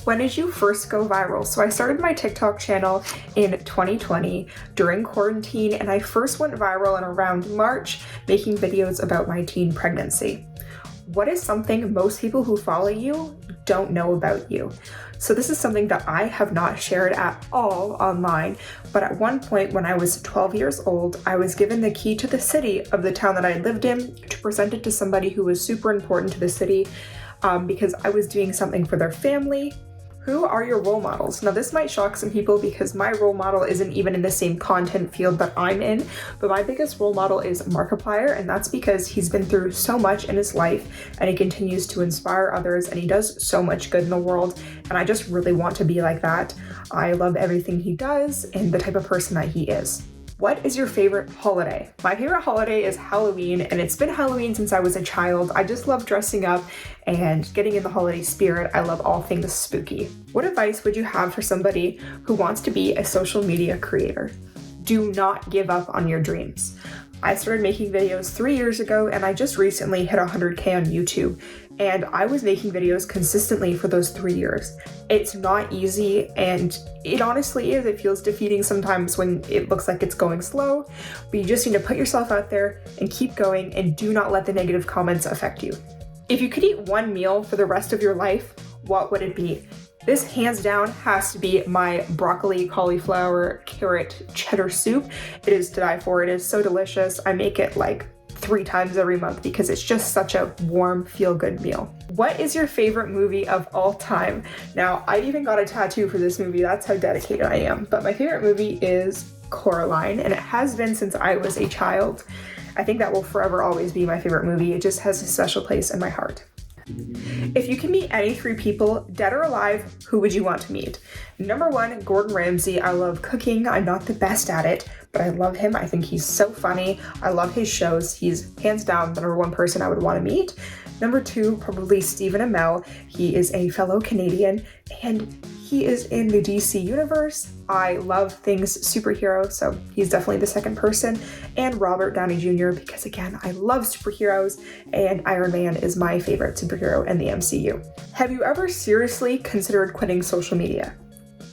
When did you first go viral? So I started my TikTok channel in 2020 during quarantine, and I first went viral in around March, making videos about my teen pregnancy. What is something most people who follow you don't know about you? So this is something that I have not shared at all online, but at one point when I was 12 years old, I was given the key to the city of the town that I lived in to present it to somebody who was super important to the city because I was doing something for their family. Who are your role models? Now this might shock some people because my role model isn't even in the same content field that I'm in, but my biggest role model is Markiplier, and that's because he's been through so much in his life and he continues to inspire others and he does so much good in the world, and I just really want to be like that. I love everything he does and the type of person that he is. What is your favorite holiday? My favorite holiday is Halloween, and it's been Halloween since I was a child. I just love dressing up and getting in the holiday spirit. I love all things spooky. What advice would you have for somebody who wants to be a social media creator? Do not give up on your dreams. I started making videos 3 years ago, and I just recently hit 100K on YouTube, and I was making videos consistently for those 3 years. It's not easy, and it honestly is. It feels defeating sometimes when it looks like it's going slow, but you just need to put yourself out there and keep going, and do not let the negative comments affect you. If you could eat one meal for the rest of your life, what would it be? This hands down has to be my broccoli, cauliflower, carrot, cheddar soup. It is to die for. It is so delicious. I make it like 3 times every month because it's just such a warm, feel-good meal. What is your favorite movie of all time? Now, I even got a tattoo for this movie. That's how dedicated I am. But my favorite movie is Coraline, and it has been since I was a child. I think that will forever always be my favorite movie. It just has a special place in my heart. If you can meet any 3 people, dead or alive, who would you want to meet? Number 1, Gordon Ramsay. I love cooking. I'm not the best at it, but I love him. I think he's so funny. I love his shows. He's hands down the number 1 person I would want to meet. Number 2, probably Stephen Amell. He is a fellow Canadian, and he is in the DC universe. I love things superhero, so he's definitely the second person. And Robert Downey Jr., because again, I love superheroes, and Iron Man is my favorite superhero in the MCU. Have you ever seriously considered quitting social media?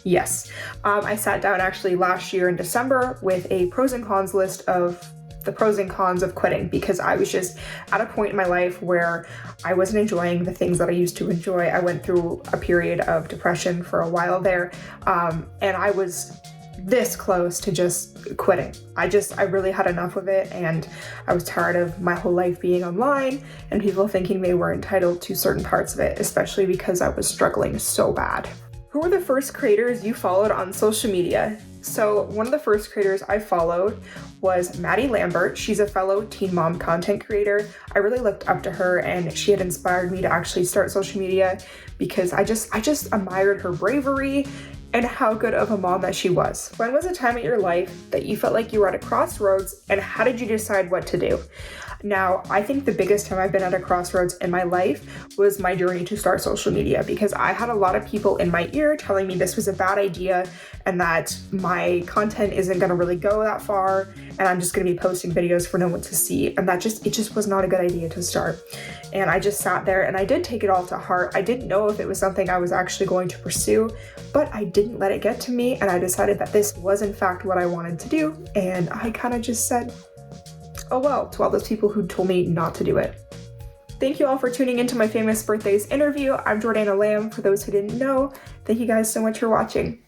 Yes. I sat down actually last year in December with a pros and cons list of the pros and cons of quitting, because I was just at a point in my life where I wasn't enjoying the things that I used to enjoy. I went through a period of depression for a while there, and I was this close to just quitting. I really had enough of it, and I was tired of my whole life being online and people thinking they were entitled to certain parts of it, especially because I was struggling so bad. Who were the first creators you followed on social media? So one of the first creators I followed was Maddie Lambert. She's a fellow teen mom content creator. I really looked up to her, and she had inspired me to actually start social media because I just admired her bravery and how good of a mom that she was. When was a time in your life that you felt like you were at a crossroads, and how did you decide what to do? Now, I think the biggest time I've been at a crossroads in my life was my journey to start social media, because I had a lot of people in my ear telling me this was a bad idea and that my content isn't going to really go that far and I'm just going to be posting videos for no one to see, and it just was not a good idea to start. And I just sat there and I did take it all to heart. I didn't know if it was something I was actually going to pursue, but I didn't let it get to me, and I decided that this was in fact what I wanted to do, and I kind of just said, oh well, to all those people who told me not to do it. Thank you all for tuning into my famous birthdays interview. I'm Jordanna Lamb. For those who didn't know, thank you guys so much for watching.